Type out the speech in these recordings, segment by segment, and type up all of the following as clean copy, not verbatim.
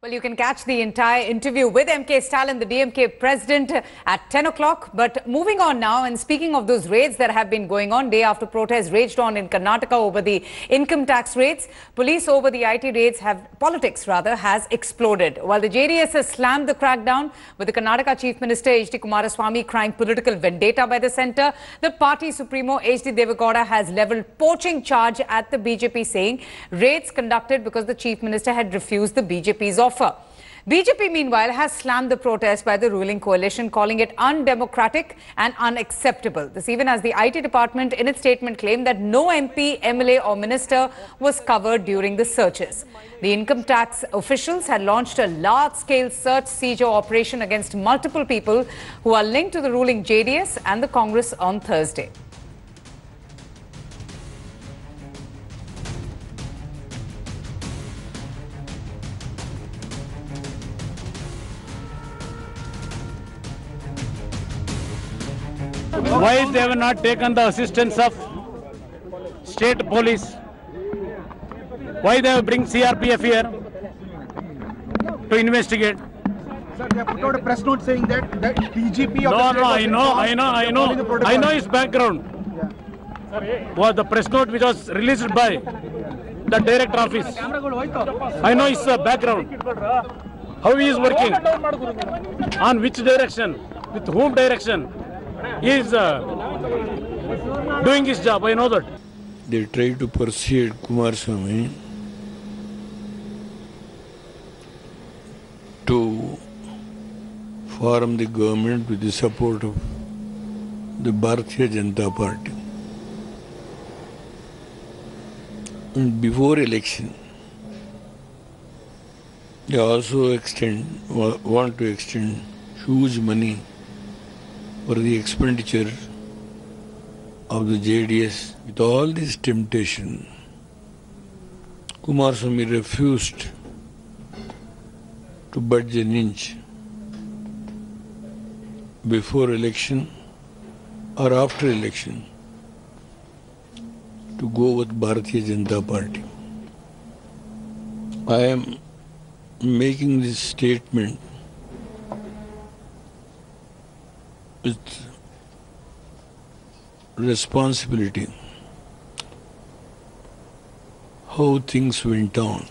Well, you can catch the entire interview with MK Stalin, the DMK president, at 10 o'clock. But moving on now, and speaking of those raids that have been going on, day after protests raged on in Karnataka over the income tax raids. Police over the IT raids politics has exploded. While the JDS has slammed the crackdown, with the Karnataka Chief Minister H.D. Kumaraswamy crying political vendetta by the centre, the party supremo H.D. Deve Gowda has levelled poaching charge at the BJP, saying raids conducted because the Chief Minister had refused the BJP's offer. BJP, meanwhile, has slammed the protest by the ruling coalition, calling it undemocratic and unacceptable. This even as the IT department in its statement claimed that no MP, MLA or minister was covered during the searches. The income tax officials had launched a large-scale search-seizure operation against multiple people who are linked to the ruling JDS and the Congress on Thursday. Why they have not taken the assistance of state police? Why they have bring CRPF here to investigate? Sir, they have put out a press note saying that DGP of I know his background. Was the press note which was released by the director office. I know his background. How he is working, on which direction, with whom direction. He is doing his job, I know that. They tried to persuade Kumaraswamy to form the government with the support of the Bharatiya Janata Party. And before election, they also want to extend huge money for the expenditure of the JDS. With all this temptation, Kumaraswamy refused to budge an inch before election or after election to go with Bharatiya Janata Party. I am making this statement with responsibility, how things went down.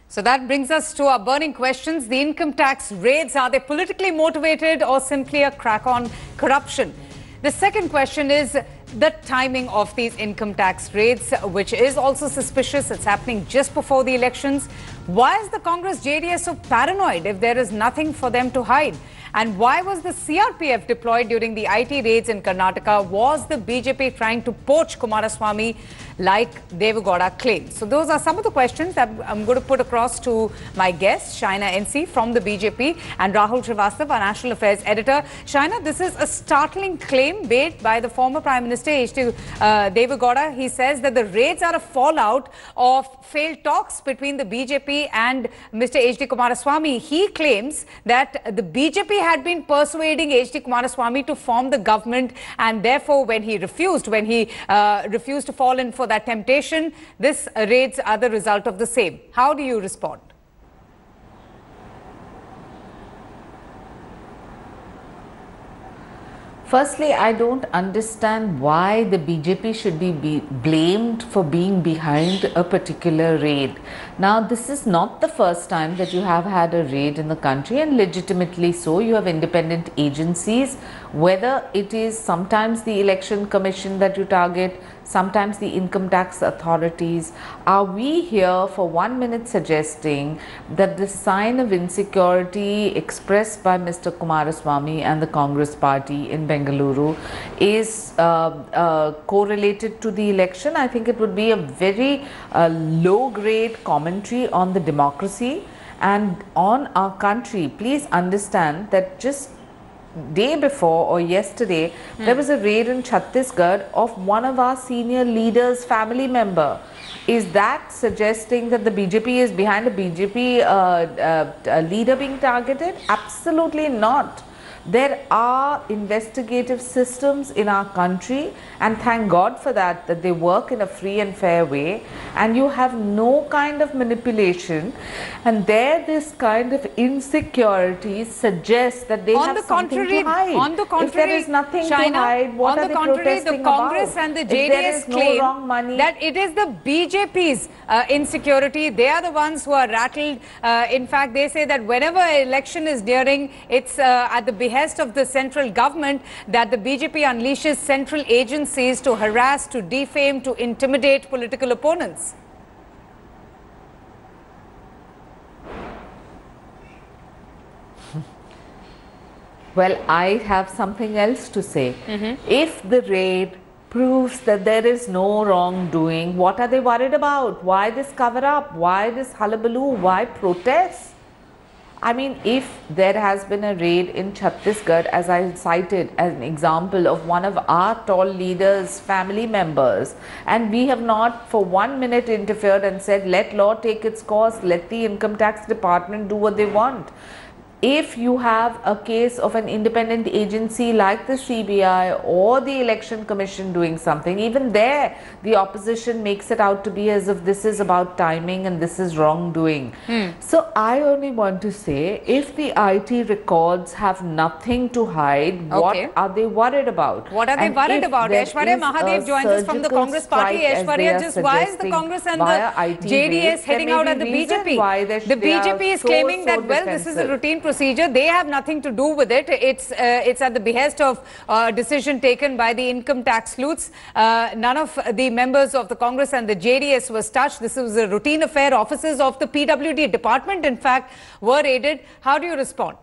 So that brings us to our burning questions. The income tax raids, are they politically motivated or simply a crack on corruption? The second question is the timing of these income tax raids, which is also suspicious. It's happening just before the elections. Why is the Congress JDS so paranoid if there is nothing for them to hide? And why was the CRPF deployed during the IT raids in Karnataka? Was the BJP trying to poach Kumaraswamy like Deve Gowda claims? So those are some of the questions that I'm going to put across to my guest, Shaina NC from the BJP, and Rahul Srivastava, our National Affairs Editor. Shaina, this is a startling claim made by the former Prime Minister H.D. Deve Gowda. He says that the raids are a fallout of failed talks between the BJP and Mr. H.D. Kumaraswamy. He claims that the BJP had been persuading H.D. Kumaraswamy to form the government, and therefore when he refused to fall in for that temptation, this raids are the result of the same. How do you respond? Firstly, I don't understand why the BJP should be blamed for being behind a particular raid. Now, this is not the first time that you have had a raid in the country, and legitimately so. You have independent agencies, whether it is sometimes the Election Commission that you target, sometimes the income tax authorities. Are we here for 1 minute suggesting that the sign of insecurity expressed by Mr. Kumaraswamy and the Congress party in Bengaluru is correlated to the election? I think it would be a very low-grade commentary on the democracy and on our country. Please understand that just day before or yesterday, there was a raid in Chhattisgarh of one of our senior leaders' family member. Is that suggesting that the BJP is behind a BJP leader being targeted? Absolutely not. There are investigative systems in our country, and thank God for that, that they work in a free and fair way, and you have no kind of manipulation, and this kind of insecurity suggests that they have something to hide. On the contrary, if there is nothing to hide, what are they protesting the Congress about? and the JDS claim that it is the BJP's insecurity. They are the ones who are rattled. In fact, they say that whenever an election is nearing, it's at the behest of the central government that the BJP unleashes central agencies to harass, to defame, to intimidate political opponents. Well, I have something else to say. If the raid proves that there is no wrongdoing, what are they worried about? Why this cover up? Why this hullabaloo? Why protests? I mean, if there has been a raid in Chhattisgarh, as I cited as an example of one of our tall leaders' family members, and we have not for 1 minute interfered and said, let law take its course, let the income tax department do what they want. If you have a case of an independent agency like the CBI or the Election Commission doing something, even there the opposition makes it out to be as if this is about timing and this is wrongdoing. So I only want to say, if the IT records have nothing to hide, what are they worried about? What are they worried about? Aishwarya Mahadev joins us from the Congress party. Aishwarya, just why is the Congress and the JDS heading out at the BJP? The BJP is claiming that, well, this is a routine procedure. They have nothing to do with it. It's at the behest of decision taken by the income tax sleuths. None of the members of the Congress and the JDS was touched. This was a routine affair. Offices of the PWD department, in fact, were raided. How do you respond?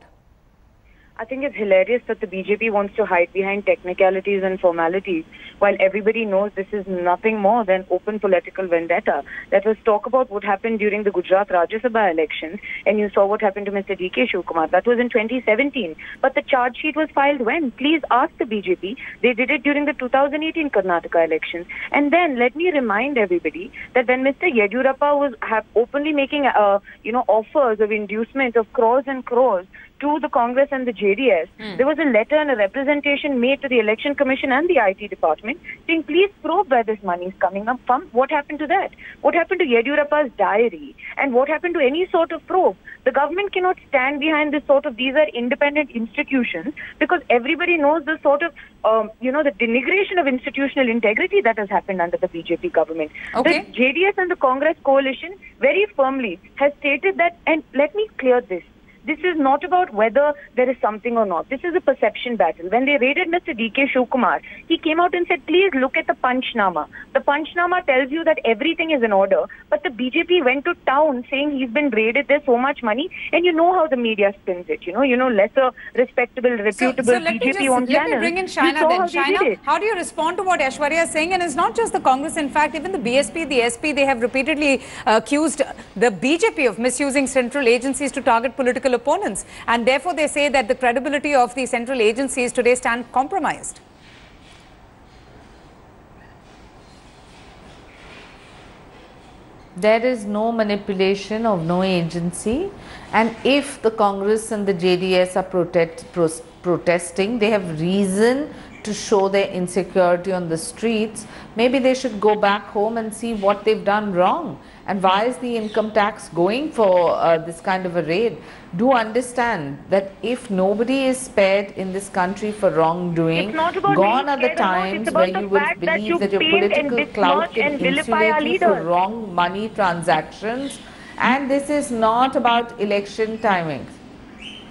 I think it's hilarious that the BJP wants to hide behind technicalities and formalities while everybody knows this is nothing more than open political vendetta. Let us talk about what happened during the Gujarat Rajya Sabha elections, and you saw what happened to Mr. D.K. Shivkumar. That was in 2017. But the charge sheet was filed when? Please ask the BJP. They did it during the 2018 Karnataka elections. And then let me remind everybody that when Mr. Yeddyurappa was openly making offers of inducement of crores and crores to the Congress and the JDS, there was a letter and a representation made to the Election Commission and the IT department saying, please probe where this money is coming up from. What happened to that? What happened to Yeddyurappa's diary? And what happened to any sort of probe? The government cannot stand behind this sort of, these are independent institutions, because everybody knows the sort of, the denigration of institutional integrity that has happened under the BJP government. Okay. The JDS and the Congress coalition very firmly has stated that, and let me clear this. This is not about whether there is something or not. This is a perception battle. When they raided Mr. D.K. Shivkumar, he came out and said, please look at the Panchnama. The Panchnama tells you that everything is in order, but the BJP went to town saying he's been raided, there's so much money, and you know how the media spins it. Lesser respectable, reputable BJP-owned channels. Let me bring in Shaina then. Shaina, how do you respond to what Aishwarya is saying? And it's not just the Congress. In fact, even the BSP, the SP, they have repeatedly accused the BJP of misusing central agencies to target political opponents, and therefore they say that the credibility of the central agencies today stand compromised. There is no manipulation of no agency, and if the Congress and the JDS are protesting, they have reason to show their insecurity on the streets. Maybe they should go back home and see what they've done wrong. And why is the income tax going for this kind of a raid? Do understand that if nobody is spared in this country for wrongdoing, gone are the times where you would believe that your political clout can insulate you for wrong money transactions. And this is not about election timings.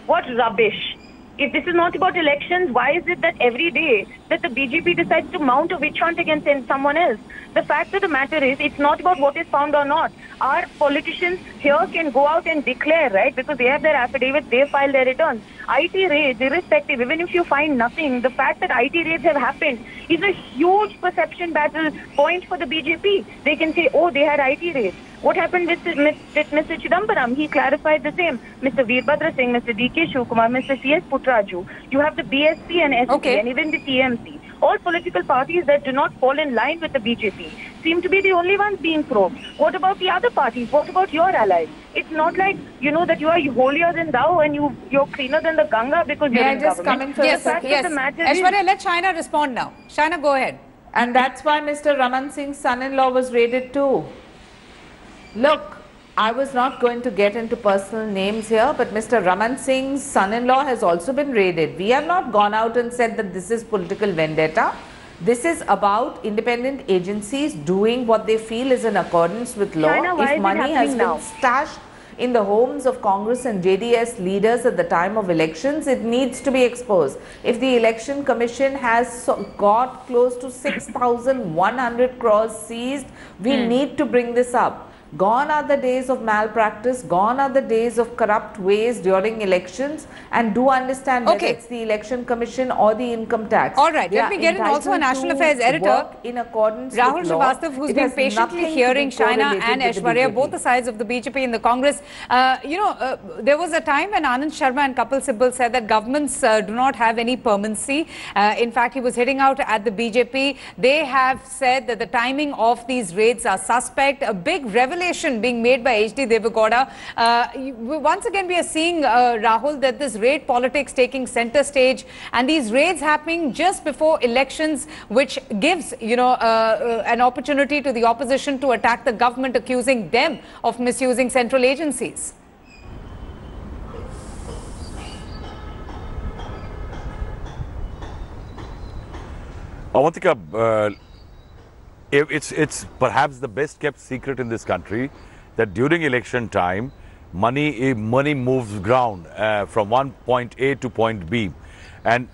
What rubbish! If this is not about elections, why is it that every day that the BJP decides to mount a witch hunt against someone else? The fact of the matter is, it's not about what is found or not. Our politicians here can go out and declare, right? Because they have their affidavits, they file their returns. IT raids, irrespective, even if you find nothing, the fact that IT raids have happened is a huge perception battle point for the BJP. They can say, oh, they had IT raids. What happened with Mr. Chidambaram? He clarified the same. Mr. Veerbhadra Singh, Mr. D.K. Shivkumar, Mr. C.S. Puttraju. You have the BSP and SP and even the TMC. All political parties that do not fall in line with the BJP. seem to be the only ones being probed. What about the other parties? What about your allies? It's not like, that you are holier than thou and you're cleaner than the Ganga because you're in government. Come in for Yes, a second? yes. Aishwarya, let Shaina respond now. Shaina, go ahead. And that's why Mr. Raman Singh's son-in-law was raided too. Look, I was not going to get into personal names here, but Mr. Raman Singh's son-in-law has also been raided. We have not gone out and said that this is political vendetta. This is about independent agencies doing what they feel is in accordance with law. China, if money has been stashed in the homes of Congress and JDS leaders at the time of elections, it needs to be exposed. If the Election Commission has got close to 6,100 crores seized, we need to bring this up. Gone are the days of malpractice, gone are the days of corrupt ways during elections, and do understand whether it's the Election Commission or the income tax. All right, let me get in also a National Affairs editor, in accordance Rahul with law. Srivastava, who's been patiently hearing Shaina and Aishwarya, both the sides of the BJP in the Congress. There was a time when Anand Sharma and Kapil Sibal said that governments do not have any permanency. In fact, he was hitting out at the BJP. They have said that the timing of these raids are suspect. A big revelation being made by Deve Gowda. Once again, we are seeing, Rahul, that this raid politics taking center stage and these raids happening just before elections, which gives, an opportunity to the opposition to attack the government, accusing them of misusing central agencies. Avantika, it's perhaps the best kept secret in this country that during election time, money moves ground from one point A to point B, and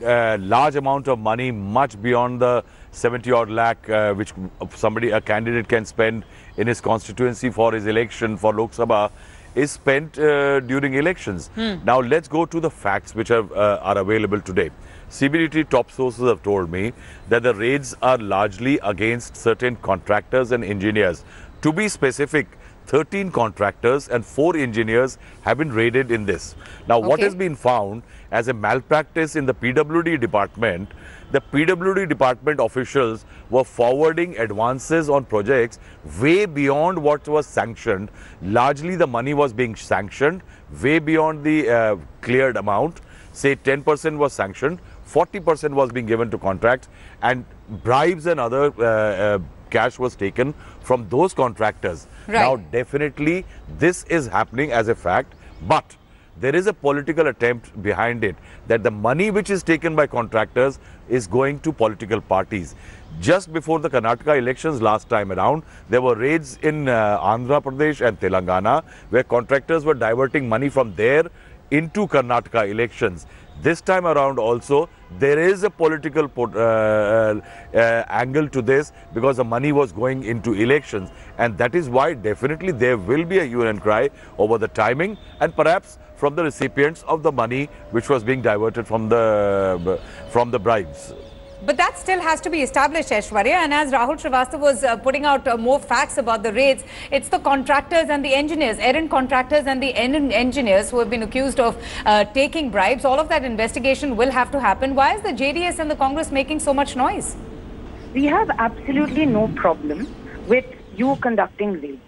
large amount of money, much beyond the 70-odd lakh which a candidate can spend in his constituency for his election for Lok Sabha, is spent during elections. Now let's go to the facts which are available today. CBDT top sources have told me that the raids are largely against certain contractors and engineers. To be specific, 13 contractors and 4 engineers have been raided in this. Now, what has been found as a malpractice in the PWD department, the PWD department officials were forwarding advances on projects way beyond what was sanctioned. Largely, the money was being sanctioned way beyond the cleared amount. Say 10% was sanctioned, 40% was being given to contracts, and bribes and other cash was taken from those contractors. Right. Now, definitely, this is happening as a fact, but there is a political attempt behind it, that the money which is taken by contractors is going to political parties. Just before the Karnataka elections last time around, there were raids in Andhra Pradesh and Telangana, where contractors were diverting money from there into Karnataka elections. This time around also, there is a political angle to this, because the money was going into elections, and that is why definitely there will be a hue and cry over the timing and perhaps from the recipients of the money which was being diverted from the bribes. But that still has to be established, Aishwarya. And as Rahul Srivastava was putting out more facts about the raids, it's the contractors and the engineers, errant contractors and the engineers who have been accused of taking bribes. All of that investigation will have to happen. Why is the JDS and the Congress making so much noise? We have absolutely no problem with you conducting raids.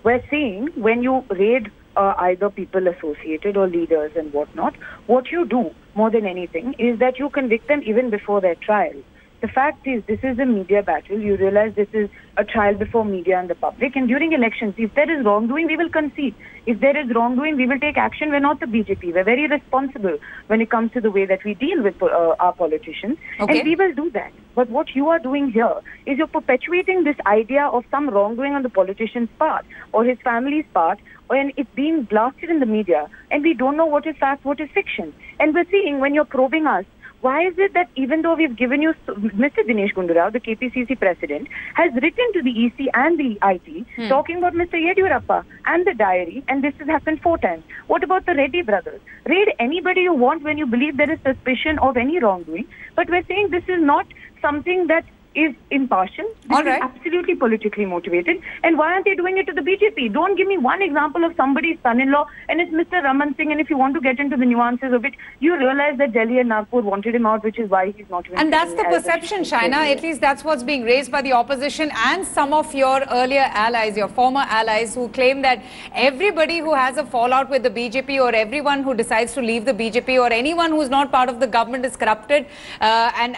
We're saying when you raid either people associated or leaders and whatnot, what you do more than anything is that you convict them even before their trial. The fact is, this is a media battle. You realize this is a trial before media and the public. And during elections, if there is wrongdoing, we will concede. If there is wrongdoing, we will take action. We're not the BJP. We're very responsible when it comes to the way that we deal with our politicians. Okay. And we will do that. But what you are doing here is you're perpetuating this idea of some wrongdoing on the politician's part or his family's part, and it's being blasted in the media. And we don't know what is fact, what is fiction. And we're seeing when you're probing us, why is it that even though we've given you, Mr. Dinesh Gundurao, the KPCC president, has written to the EC and the IT talking about Mr. Yeddyurappa and the diary, and this has happened 4 times. What about the Reddy brothers? Raid anybody you want when you believe there is suspicion of any wrongdoing, but we're saying this is not something that is impartial. This is absolutely politically motivated. And why aren't they doing it to the BJP? Don't give me one example of somebody's son-in-law and it's Mr. Raman Singh. And if you want to get into the nuances of it, you realize that Delhi and Nagpur wanted him out, which is why he's not. And that's the perception, Shaina. At least that's what's being raised by the opposition and some of your earlier allies, your former allies, who claim that everybody who has a fallout with the BJP or everyone who decides to leave the BJP or anyone who's not part of the government is corrupted and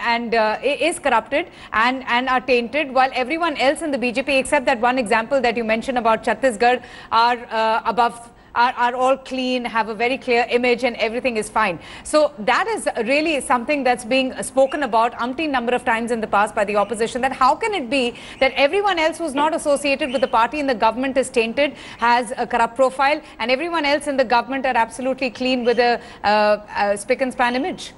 are tainted, while everyone else in the BJP, except that one example that you mentioned about Chhattisgarh, are all clean, have a very clear image and everything is fine. So that is really something that's being spoken about umpteen number of times in the past by the opposition, that how can it be that everyone else who's not associated with the party in the government is tainted, has a corrupt profile, and everyone else in the government are absolutely clean with a spick and span image?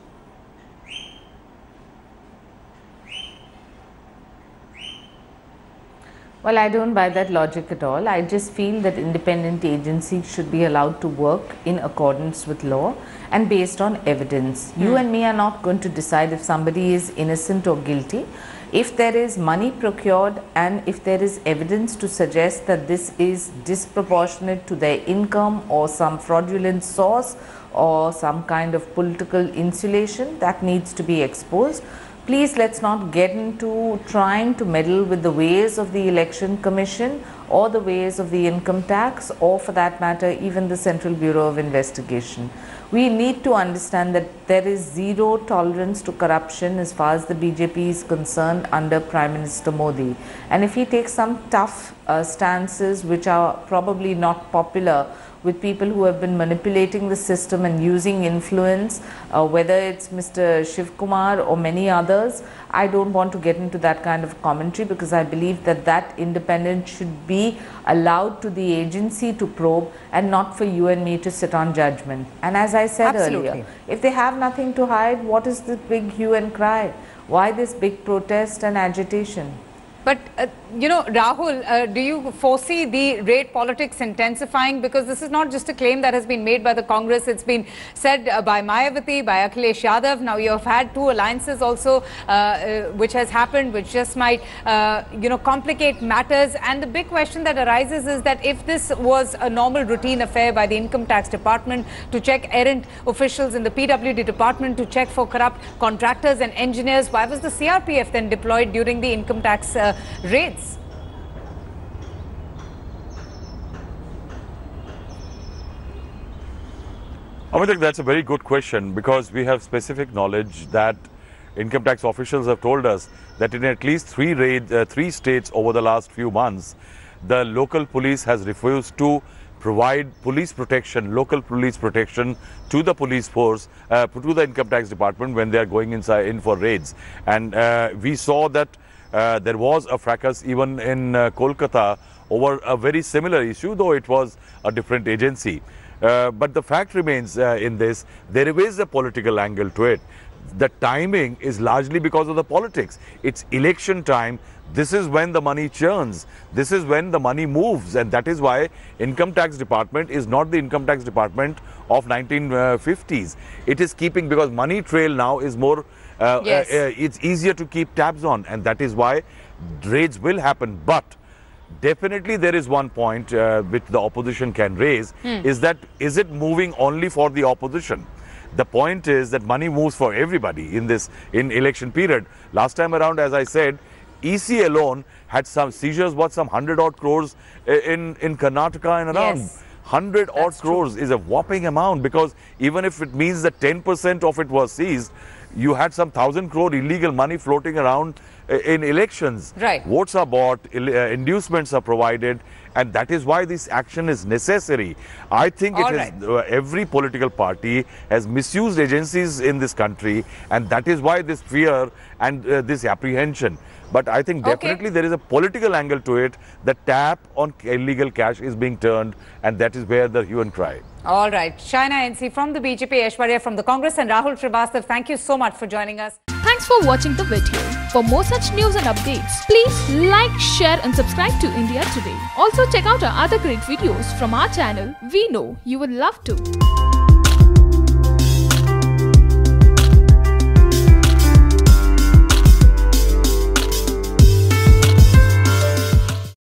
Well, I don't buy that logic at all. I just feel that independent agencies should be allowed to work in accordance with law and based on evidence. You and me are not going to decide if somebody is innocent or guilty. If there is money procured and if there is evidence to suggest that this is disproportionate to their income or some fraudulent source or some kind of political insulation, that needs to be exposed. Please, let's not get into trying to meddle with the ways of the Election Commission or the ways of the income tax, or for that matter even the Central Bureau of Investigation. We need to understand that there is zero tolerance to corruption as far as the BJP is concerned under Prime Minister Modi. And if he takes some tough stances which are probably not popular with people who have been manipulating the system and using influence, whether it's Mr. Shiv Kumar or many others, I don't want to get into that kind of commentary, because I believe that that independence should be allowed to the agency to probe and not for you and me to sit on judgment. And as I said earlier, if they have nothing to hide, what is this big hue and cry? Why this big protest and agitation? But, you know, Rahul, do you foresee the raid politics intensifying? Because this is not just a claim that has been made by the Congress. It's been said by Mayawati, by Akhilesh Yadav. Now you have had two alliances also, which has happened, which just might, you know, complicate matters. And the big question that arises is that if this was a normal routine affair by the Income Tax Department to check errant officials in the PWD department, to check for corrupt contractors and engineers, why was the CRPF then deployed during the income tax raids? I think that's a very good question, because we have specific knowledge that income tax officials have told us that in at least three states over the last few months, the local police has refused to provide police protection, local police protection to the police force, to the income tax department when they are going in for raids. And we saw that there was a fracas even in Kolkata over a very similar issue, though it was a different agency. But the fact remains in this, there is a political angle to it. The timing is largely because of the politics. It's election time. This is when the money churns. This is when the money moves. And that is why income tax department is not the income tax department of 1950s. It is keeping, because money trail now is more, it's easier to keep tabs on. And that is why raids will happen. But definitely there is one point which the opposition can raise, is that, is it moving only for the opposition? The point is that money moves for everybody in election period. Last time around, as I said, EC alone had some seizures worth some 100-odd crores in Karnataka and around. 100-odd crores is a whopping amount, because even if it means that 10% of it was seized, you had some 1,000 crore illegal money floating around in elections. Right. Votes are bought, inducements are provided, and that is why this action is necessary. I think every political party has misused agencies in this country, and that is why this fear and this apprehension. But I think definitely there is a political angle to it. The tap on illegal cash is being turned, and that is where the hue and cry. All right. Shaina NC from the BJP, Aishwarya from the Congress, and Rahul Srivastav, thank you so much for joining us. Thanks for watching the video. For more such news and updates, please like, share and subscribe to India Today. Also check out our other great videos from our channel. We know you would love to.